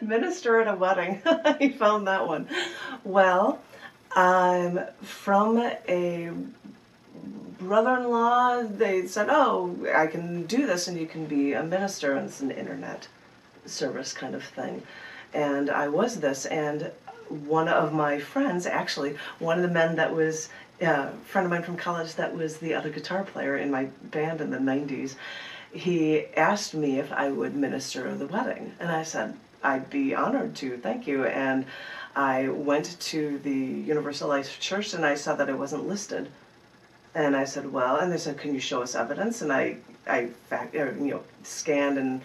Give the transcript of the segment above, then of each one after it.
Minister at a wedding. You found that one. Well, I'm from a brother-in-law. They said, oh, I can do this and you can be a minister, and it's an internet service kind of thing. And I was this, and one of my friends, actually, one of the men that was a friend of mine from college that was the other guitar player in my band in the 90s, he asked me if I would minister at the wedding. And I said, I'd be honored to, thank you. And I went to the Universal Life Church and I saw that it wasn't listed. And I said, well, and they said, can you show us evidence? And I scanned and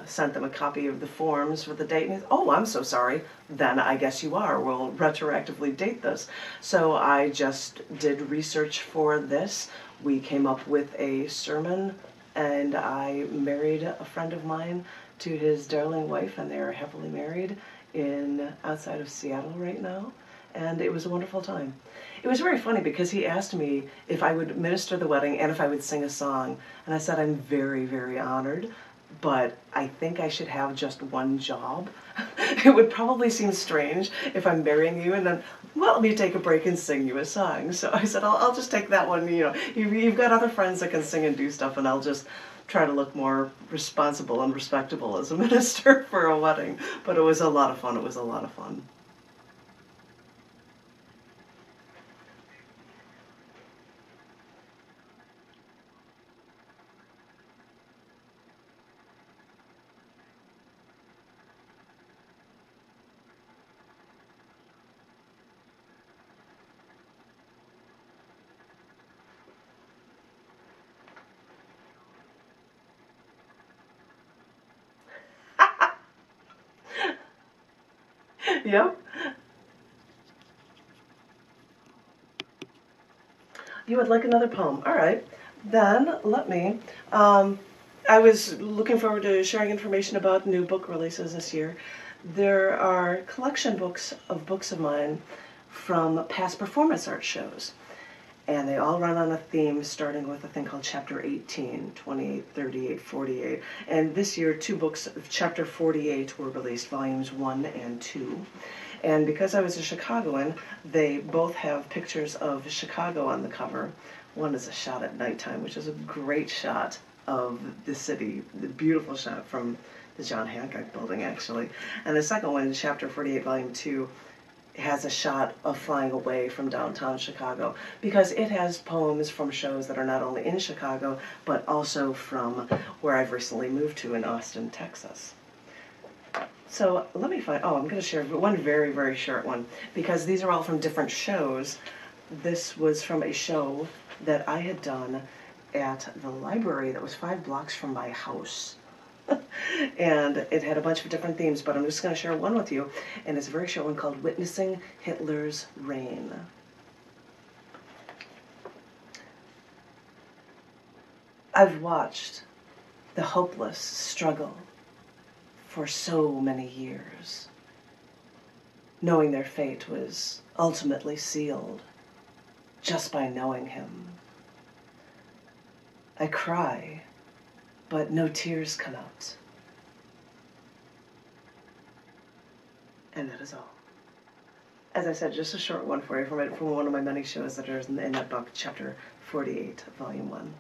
sent them a copy of the forms with the date. And he said, oh, I'm so sorry. Then I guess you are. We'll retroactively date this. So I just did research for this. We came up with a sermon, and I married a friend of mine to his darling wife, and they are happily married outside of Seattle right now. And it was a wonderful time. It was very funny because he asked me if I would minister the wedding and if I would sing a song. And I said, I'm very, very honored, but I think I should have just one job. It would probably seem strange if I'm marrying you and then, well, let me take a break and sing you a song. So I said, I'll just take that one. You've got other friends that can sing and do stuff, and I'll just try to look more responsible and respectable as a minister for a wedding. But it was a lot of fun. It was a lot of fun. Yep. You would like another poem. All right. Then let me. I was looking forward to sharing information about new book releases this year. There are collection books of mine from past performance art shows. And they all run on a theme, starting with a thing called Chapter 18, 28, 38, 48. And this year, 2 books of Chapter 48 were released, volumes 1 and 2. And because I was a Chicagoan, they both have pictures of Chicago on the cover. One is a shot at nighttime, which is a great shot of the city, the beautiful shot from the John Hancock building, actually. And the second one, Chapter 48, volume 2, has a shot of flying away from downtown Chicago, because it has poems from shows that are not only in Chicago, but also from where I've recently moved to in Austin, Texas. So let me find, I'm going to share one very, very short one, because these are all from different shows. This was from a show that I had done at the library that was 5 blocks from my house. And it had a bunch of different themes, but I'm just going to share one with you, and it's a very short one called Witnessing Hitler's Reign. I've watched the hopeless struggle for so many years, knowing their fate was ultimately sealed just by knowing him. I cry, but no tears come out. And that is all. As I said, just a short one for you from one of my many shows that are in that book, Chapter 48, Volume 1.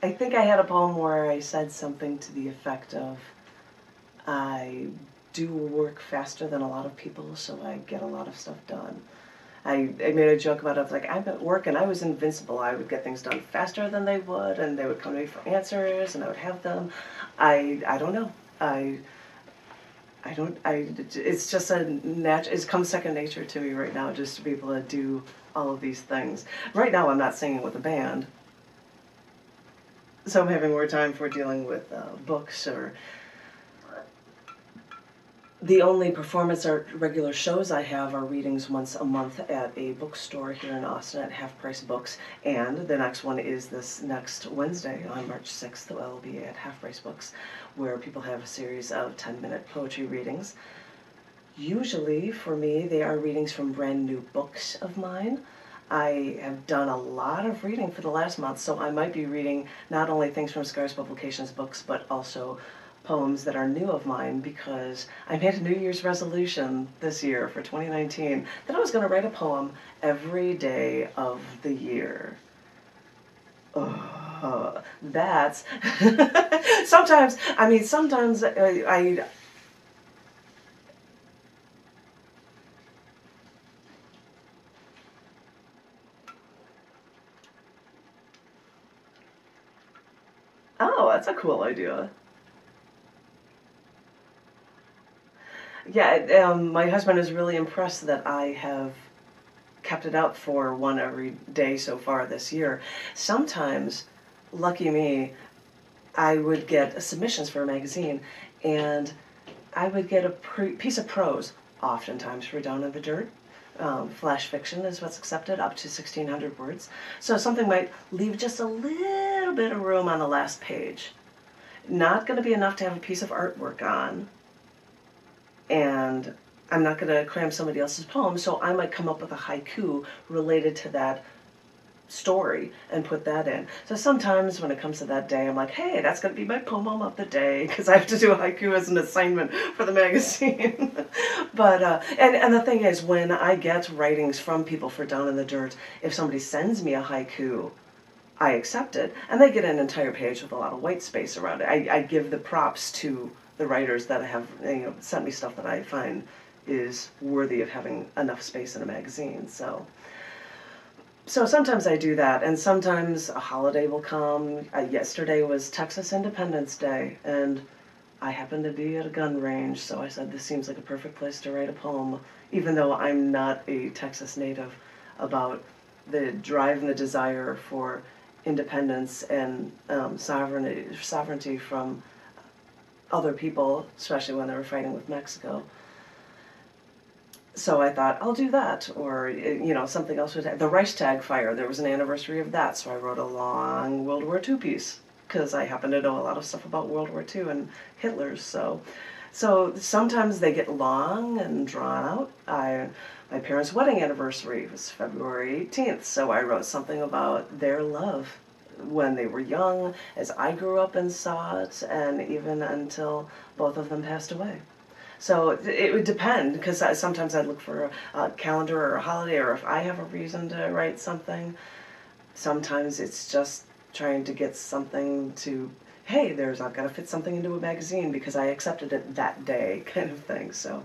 I think I had a poem where I said something to the effect of, I do work faster than a lot of people, so I get a lot of stuff done. I made a joke about it, like, I'm at work and I was invincible. I would get things done faster than they would, and they would come to me for answers, and I would have them. I don't know. It's just it's come second nature to me right now, just to be able to do all of these things. Right now I'm not singing with a band, so I'm having more time for dealing with books or The only performance art regular shows I have are readings once a month at a bookstore here in Austin at Half Price Books, and the next one is this next Wednesday on March 6th. I'll be at Half Price Books, where people have a series of 10-minute poetry readings. Usually, for me, they are readings from brand new books of mine. I have done a lot of reading for the last month, so I might be reading not only things from Scars Publications books, but also poems that are new of mine, because I made a New Year's resolution this year for 2019 that I was going to write a poem every day of the year. That's sometimes I oh, that's a cool idea. Yeah, my husband is really impressed that I have kept it up for one every day so far this year. Sometimes, lucky me, I would get submissions for a magazine, and I would get a piece of prose, oftentimes for Down in the Dirt. Flash fiction is what's accepted, up to 1,600 words. So something might leave just a little bit of room on the last page. Not going to be enough to have a piece of artwork on, and I'm not going to cram somebody else's poem, so I might come up with a haiku related to that story and put that in. So sometimes when it comes to that day, I'm like, hey, that's going to be my poem of the day, because I have to do a haiku as an assignment for the magazine. But and the thing is, when I get writings from people for Down in the Dirt, if somebody sends me a haiku, I accept it, and they get an entire page with a lot of white space around it. I give the props to the writers that have sent me stuff that I find is worthy of having enough space in a magazine. So sometimes I do that, and sometimes a holiday will come. Yesterday was Texas Independence Day, and I happened to be at a gun range, so I said this seems like a perfect place to write a poem, even though I'm not a Texas native, about the drive and the desire for independence and sovereignty from other people, especially when they were fighting with Mexico. So I thought, I'll do that, or, something else would happen. The Reichstag fire, there was an anniversary of that, so I wrote a long World War II piece, because I happen to know a lot of stuff about World War II and Hitler's, so sometimes they get long and drawn out. My parents' wedding anniversary was February 18th, so I wrote something about their love when they were young, as I grew up and saw it, and even until both of them passed away. So it would depend, because sometimes I'd look for a calendar or a holiday, or if I have a reason to write something. Sometimes it's just trying to get something to, hey, I've got to fit something into a magazine because I accepted it that day, kind of thing. So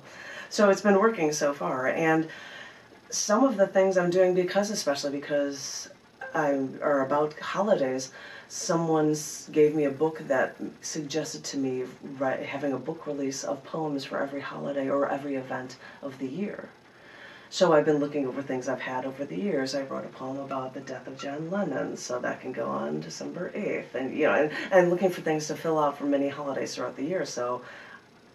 it's been working so far. And some of the things I'm doing especially because are about holidays. Someone gave me a book that suggested to me having a book release of poems for every holiday or every event of the year. So I've been looking over things I've had over the years. I wrote a poem about the death of John Lennon, so that can go on December 8th. And looking for things to fill out for many holidays throughout the year. So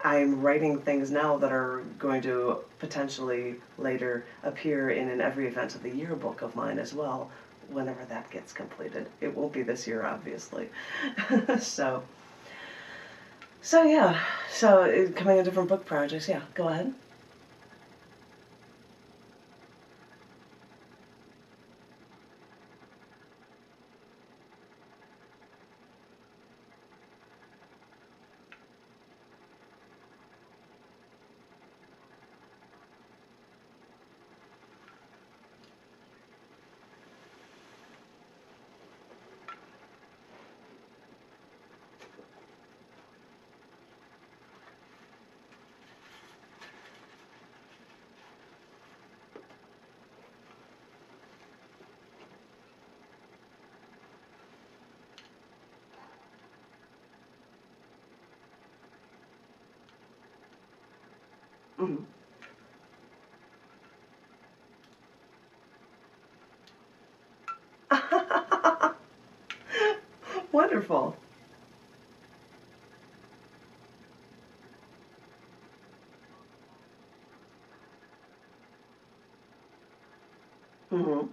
I'm writing things now that are going to potentially later appear in an every event of the year book of mine as well, whenever that gets completed. It won't be this year, obviously. So yeah. So coming in different book projects, yeah, go ahead. Mm-hmm. Wonderful. Mm-hmm.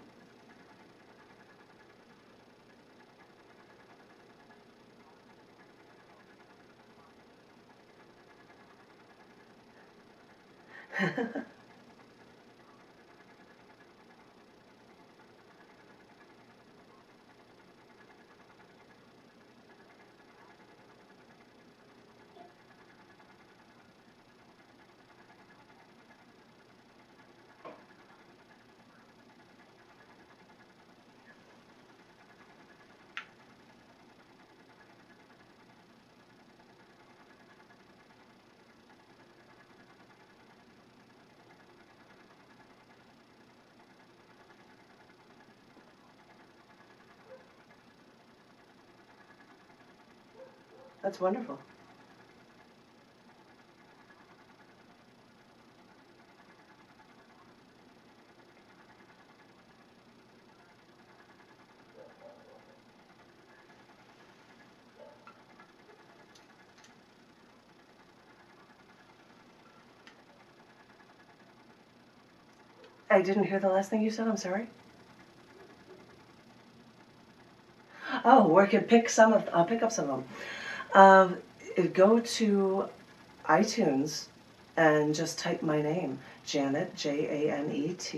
That's wonderful. I didn't hear the last thing you said. I'm sorry. Oh, where I can pick some of. I'll pick up some of them. Go to iTunes and just type my name, Janet, Janet.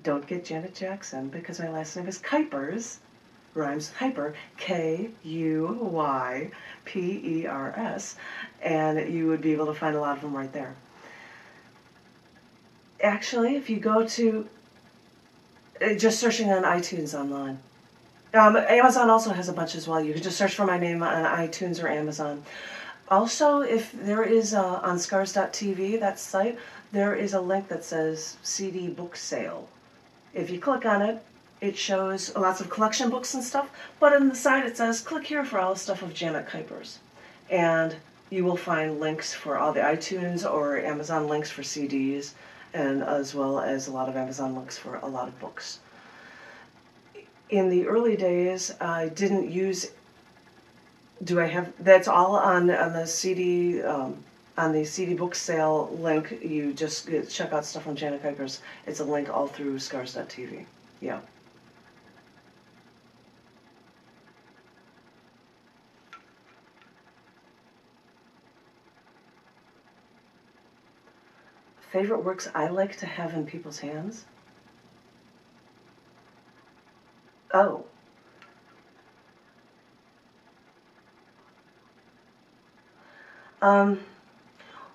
Don't get Janet Jackson because my last name is Kuypers, rhymes with hyper, Kuypers, and you would be able to find a lot of them right there. Actually, if you go to just searching on iTunes online. Amazon also has a bunch as well. You can just search for my name on iTunes or Amazon. Also, if there is on scars.tv, that site, there is a link that says CD book sale. If you click on it, it shows lots of collection books and stuff, but on the side it says, click here for all the stuff of Janet Kuypers. And you will find links for all the iTunes or Amazon links for CDs, and as well as a lot of Amazon links for a lot of books. In the early days, I didn't use. That's all on the CD on the CD book sale link. You just check out stuff from Janet Kuypers. It's a link all through scars.tv. Yeah. Favorite works I like to have in people's hands? Oh.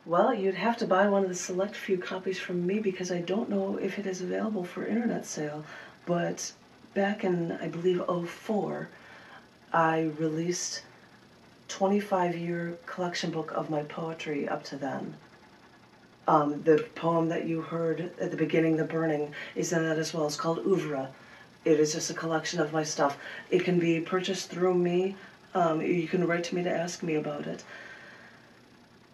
Well, you'd have to buy one of the select few copies from me because I don't know if it is available for internet sale. But back in, I believe, '04, I released 25-year collection book of my poetry up to then. The poem that you heard at the beginning, The Burning, is in that as well. It's called Oeuvre. It is just a collection of my stuff. It can be purchased through me. You can write to me to ask me about it.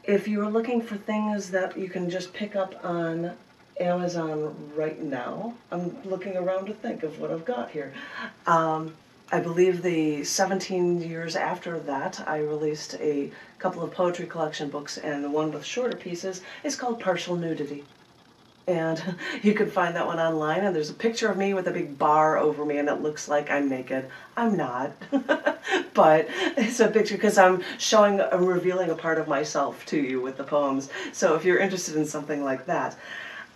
If you're looking for things that you can just pick up on Amazon right now, I'm looking around to think of what I've got here. I believe the 17 years after that, I released a couple of poetry collection books, and the one with shorter pieces is called Partial Nudity. And you can find that one online, and there's a picture of me with a big bar over me, and it looks like I'm naked. I'm not. But it's a picture because I'm revealing a part of myself to you with the poems. So if you're interested in something like that,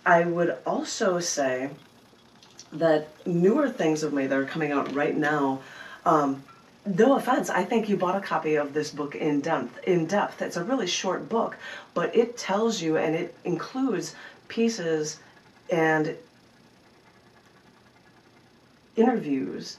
I would also say that newer things of me that are coming out right now, no offense, I think you bought a copy of this book in depth. It's a really short book, but it tells you, and it includes pieces and interviews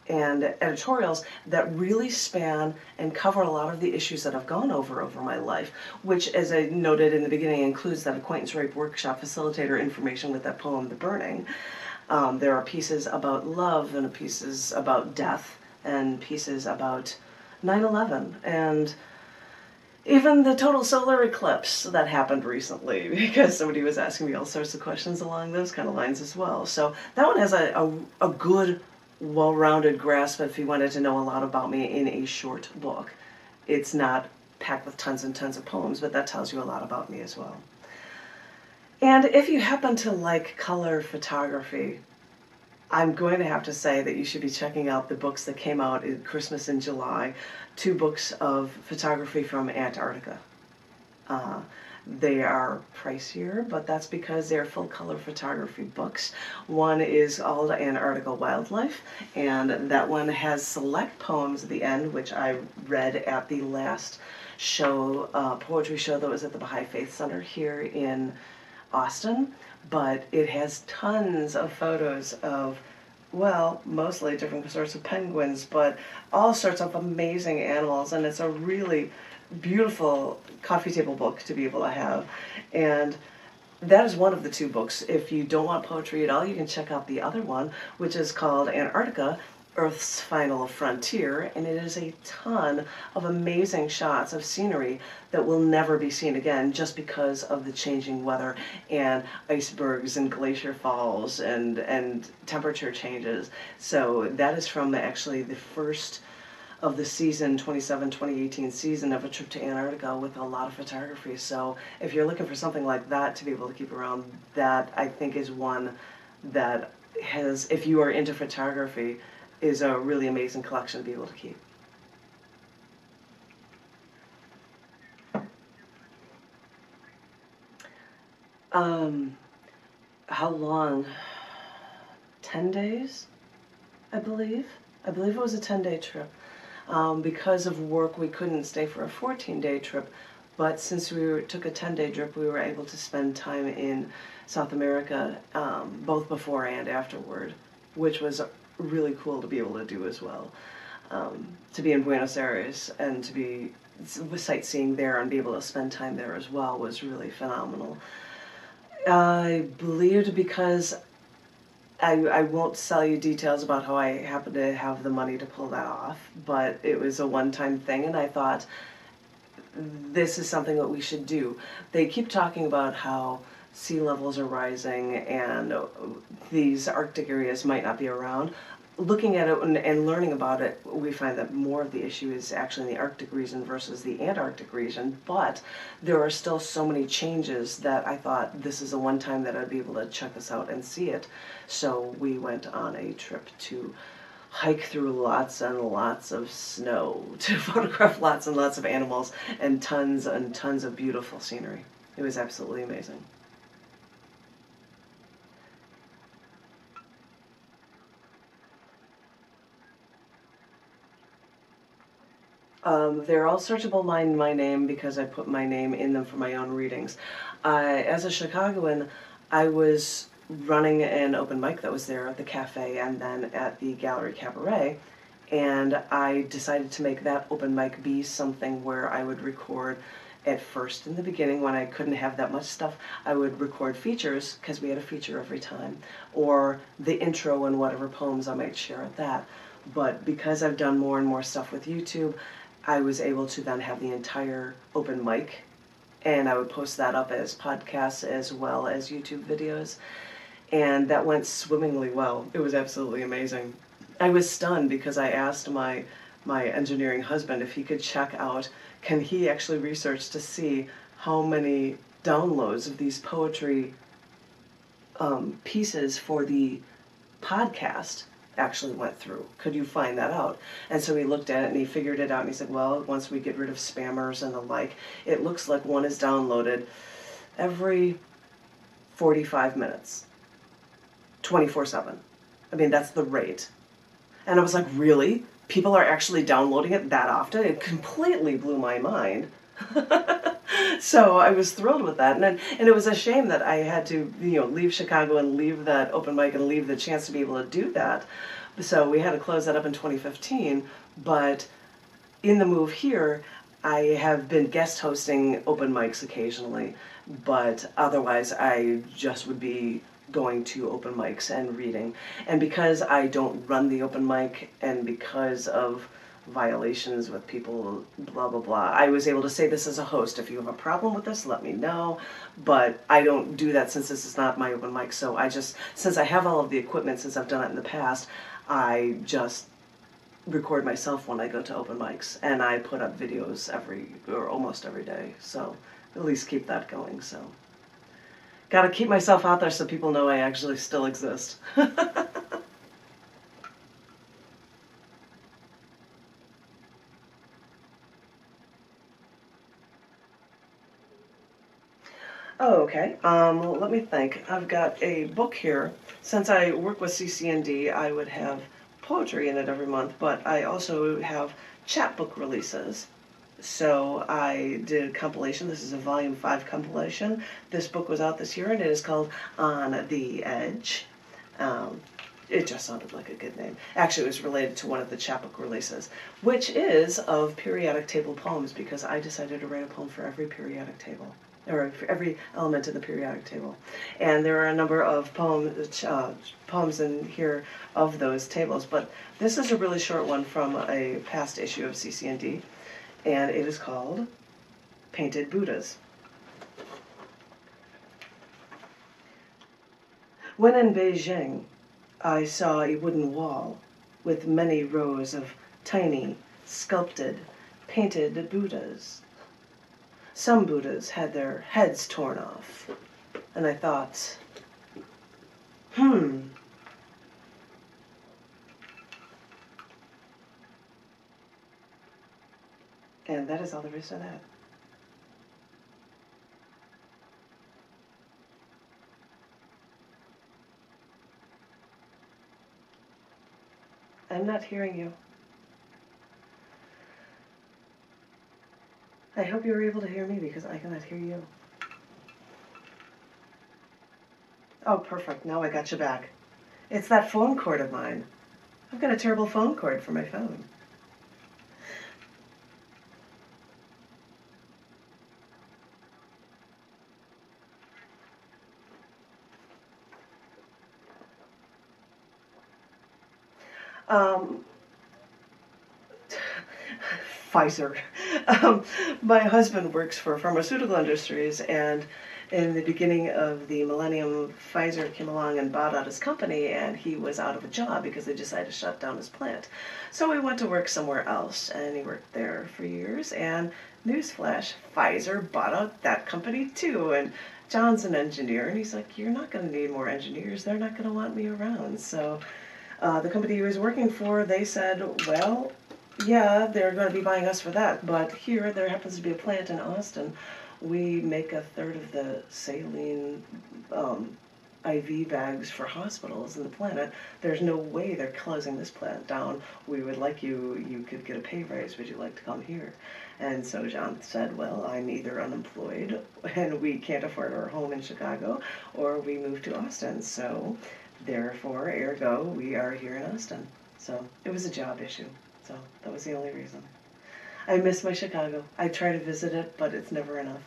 and editorials that really span and cover a lot of the issues that I've gone over my life, which, as I noted in the beginning, includes that acquaintance rape workshop facilitator information with that poem, The Burning. There are pieces about love and pieces about death and pieces about 9/11 and even the total solar eclipse that happened recently, because somebody was asking me all sorts of questions along those kind of lines as well. So that one has a good, well-rounded grasp if you wanted to know a lot about me in a short book. It's not packed with tons and tons of poems, but that tells you a lot about me as well. And if you happen to like color photography, I'm going to have to say that you should be checking out the books that came out at Christmas in July, 2 books of photography from Antarctica. They are pricier, but that's because they're full color photography books. One is called Antarctica Wildlife, and that one has select poems at the end, which I read at the last show, poetry show that was at the Baha'i Faith Center here in Austin. But it has tons of photos of, well, mostly different sorts of penguins, but all sorts of amazing animals, and it's a really beautiful coffee table book to be able to have. And that is one of the 2 books. If you don't want poetry at all, you can check out the other one, which is called Antarctica, Earth's Final Frontier, and it is a ton of amazing shots of scenery that will never be seen again just because of the changing weather and icebergs and glacier falls and temperature changes. So that is from actually the first of the season, 2018 season of A Trip to Antarctica, with a lot of photography. So if you're looking for something like that to be able to keep around, that I think is one that has, if you are into photography, is a really amazing collection to be able to keep. How long? 10 days, I believe. I believe it was a 10-day trip. Because of work, we couldn't stay for a 14-day trip, but since we took a 10-day trip, we were able to spend time in South America, both before and afterward, which was really cool to be able to do as well. To be in Buenos Aires and to be sightseeing there and be able to spend time there as well was really phenomenal. I believed, because I won't sell you details about how I happened to have the money to pull that off, but it was a one-time thing, and I thought, this is something that we should do. They keep talking about how sea levels are rising and these Arctic areas might not be around. Looking at it and learning about it, we find that more of the issue is actually in the Arctic region versus the Antarctic region, but there are still so many changes that I thought this is a one time that I'd be able to check this out and see it. So we went on a trip to hike through lots and lots of snow, to photograph lots and lots of animals and tons of beautiful scenery. It was absolutely amazing. They're all searchable by my name because I put my name in them for my own readings. As a Chicagoan, I was running an open mic that was there at the cafe and then at the Gallery Cabaret, and I decided to make that open mic be something where I would record. At first, in the beginning, when I couldn't have that much stuff, I would record features, because we had a feature every time, or the intro and whatever poems I might share at that. But because I've done more and more stuff with YouTube, I was able to then have the entire open mic, and I would post that up as podcasts as well as YouTube videos, and that went swimmingly well. It was absolutely amazing. I was stunned because I asked my engineering husband if he could check out, can he actually research to see how many downloads of these poetry pieces for the podcast actually went through. Could you find that out? And so he looked at it and he figured it out, and he said, well, once we get rid of spammers and the like, it looks like one is downloaded every 45 minutes, 24/7. I mean, that's the rate. And I was like, really? People are actually downloading it that often? It completely blew my mind. So I was thrilled with that, and it was a shame that I had to, leave Chicago and leave that open mic and leave the chance to be able to do that. So we had to close that up in 2015. But in the move here, I have been guest hosting open mics occasionally, but otherwise I just would be going to open mics and reading. And because I don't run the open mic, and because of violations with people, blah, blah, blah, I was able to say this as a host. If you have a problem with this, let me know. But I don't do that since this is not my open mic. So since I have all of the equipment, since I've done it in the past, I just record myself when I go to open mics. And I put up videos almost every day. So at least keep that going. So Got to keep myself out there so people know I actually still exist. Oh, okay. Well, let me think. I've got a book here. Since I work with cc&d, I would have poetry in it every month, but I also have chapbook releases. So I did a compilation. This is a volume 5 compilation. This book was out this year, and it is called On the Edge. It just sounded like a good name. Actually, it was related to one of the chapbook releases, which is of periodic table poems, because I decided to write a poem for every periodic table, or for every element in the periodic table. And there are a number of poems in here of those tables, but this is a really short one from a past issue of cc&d, and it is called Painted Buddhas. When in Beijing, I saw a wooden wall with many rows of tiny, sculpted, painted Buddhas. Some Buddhas had their heads torn off, and I thought, And that is all there is to that. I'm not hearing you. I hope you were able to hear me, because I cannot hear you. Oh, perfect. Now I got you back. It's that phone cord of mine. I've got a terrible phone cord for my phone. Pfizer. My husband works for pharmaceutical industries, and in the beginning of the millennium, Pfizer came along and bought out his company, and he was out of a job because they decided to shut down his plant. So he went to work somewhere else, and he worked there for years, and newsflash, Pfizer bought out that company too, and John's an engineer, and he's like, you're not going to need more engineers, they're not going to want me around. So the company he was working for, they said, well, yeah, they're going to be buying us for that, but here there happens to be a plant in Austin. We make a third of the saline IV bags for hospitals in the planet. There's no way they're closing this plant down. We would like you could get a pay raise. Would you like to come here? And so John said, well, I'm either unemployed and we can't afford our home in Chicago, or we move to Austin. So therefore, ergo, we are here in Austin. So it was a job issue. So that was the only reason. I miss my Chicago. I try to visit it, but it's never enough.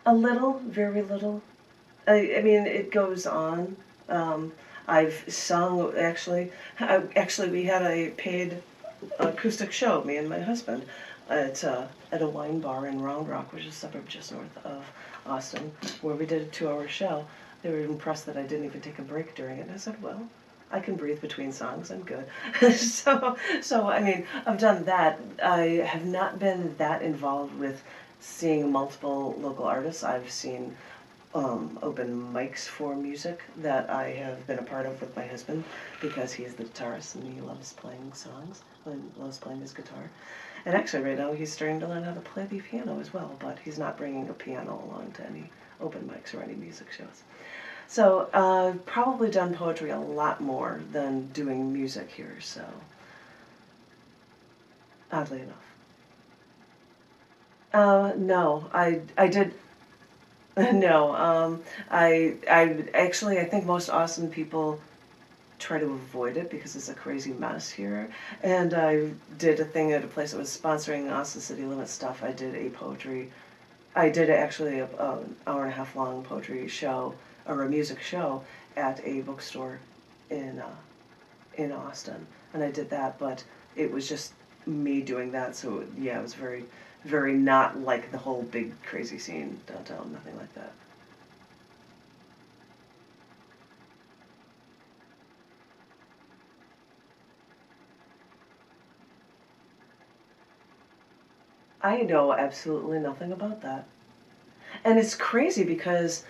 A little, very little. I mean, it goes on. I've sung, actually, we had a paid acoustic show, me and my husband, at a wine bar in Round Rock, which is a suburb just north of Austin, where we did a 2-hour show. They were impressed that I didn't even take a break during it. And I said, well, I can breathe between songs. I'm good. so I mean, I've done that. I have not been that involved with seeing multiple local artists. I've seen open mics for music that I have been a part of with my husband, because he is the guitarist and he loves playing songs and loves playing his guitar. And actually right now he's starting to learn how to play the piano as well, but he's not bringing a piano along to any open mics or any music shows. So I've probably done poetry a lot more than doing music here, so oddly enough. No, I did. No, I actually, I think most Austin people try to avoid it because it's a crazy mess here. And I did a thing at a place that was sponsoring Austin City Limits stuff. I did actually an hour-and-a-half long poetry show, or a music show, at a bookstore in Austin. And I did that, but it was just me doing that, so yeah, it was very, very not like the whole big crazy scene downtown, nothing like that. I know absolutely nothing about that. And it's crazy because,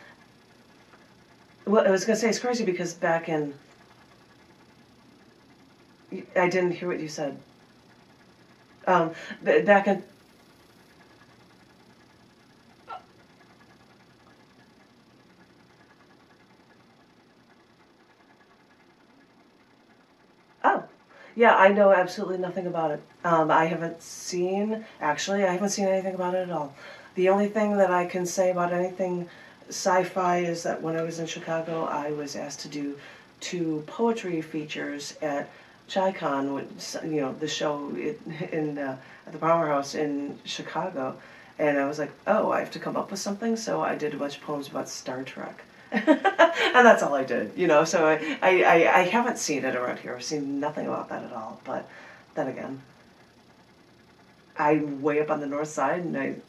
well, I was going to say it's crazy because back in, I didn't hear what you said. Back in, oh, yeah, I know absolutely nothing about it. I haven't seen anything about it at all. The only thing that I can say about anything sci-fi is that when I was in Chicago, I was asked to do 2 poetry features at ChiCon, the show at the Powerhouse in Chicago. And I was like, oh, I have to come up with something, so I did a bunch of poems about Star Trek. And that's all I did, so I haven't seen it around here. I've seen nothing about that at all. But then again, I'm way up on the north side, and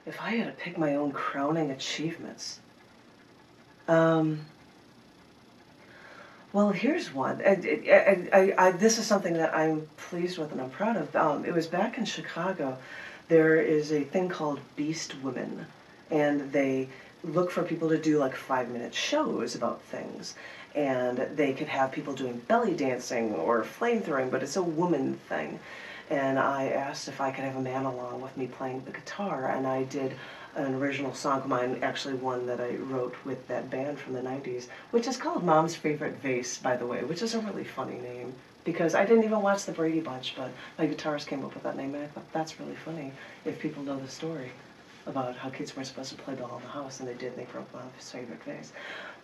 if I had to pick my own crowning achievements, um, well, here's one. This is something that I'm pleased with and I'm proud of. It was back in Chicago. There is a thing called Beast Women, and they look for people to do like 5-minute shows about things. And they could have people doing belly dancing or flame throwing, but it's a woman thing. And I asked if I could have a man along with me playing the guitar, and I did an original song of mine, actually one that I wrote with that band from the 90s, which is called Mom's Favorite Vase, by the way, which is a really funny name, because I didn't even watch the Brady Bunch, but my guitarist came up with that name, and I thought that's really funny if people know the story about how kids weren't supposed to play ball in the house, and they did, and they broke Mom's Favorite Vase.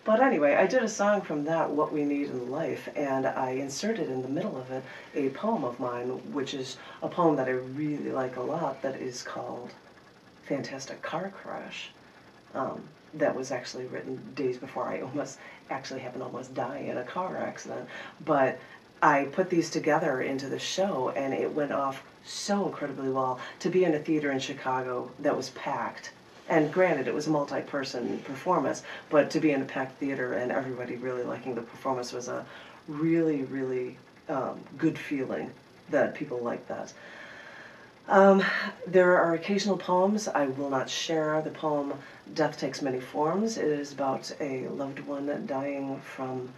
But anyway, I did a song from that, What We Need in Life, and I inserted in the middle of it a poem of mine, which is a poem that I really like a lot, that is called Fantastic Car Crash. That was actually written days before I happened to almost die in a car accident. But I put these together into the show, and it went off so incredibly well. To be in a theater in Chicago that was packed, and granted, it was a multi-person performance, but to be in a packed theater and everybody really liking the performance was a really, really good feeling that people liked that. There are occasional poems I will not share. The poem Death Takes Many Forms. It is about a loved one dying from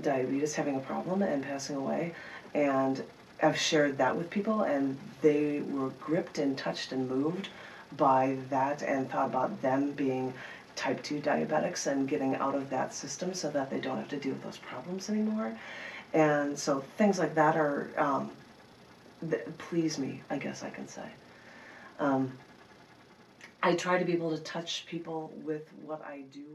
diabetes, having a problem, and passing away. And I've shared that with people, and they were gripped and touched and moved by that, and thought about them being type 2 diabetics and getting out of that system so that they don't have to deal with those problems anymore. And so things like that are that please me, I guess I can say. I try to be able to touch people with what I do.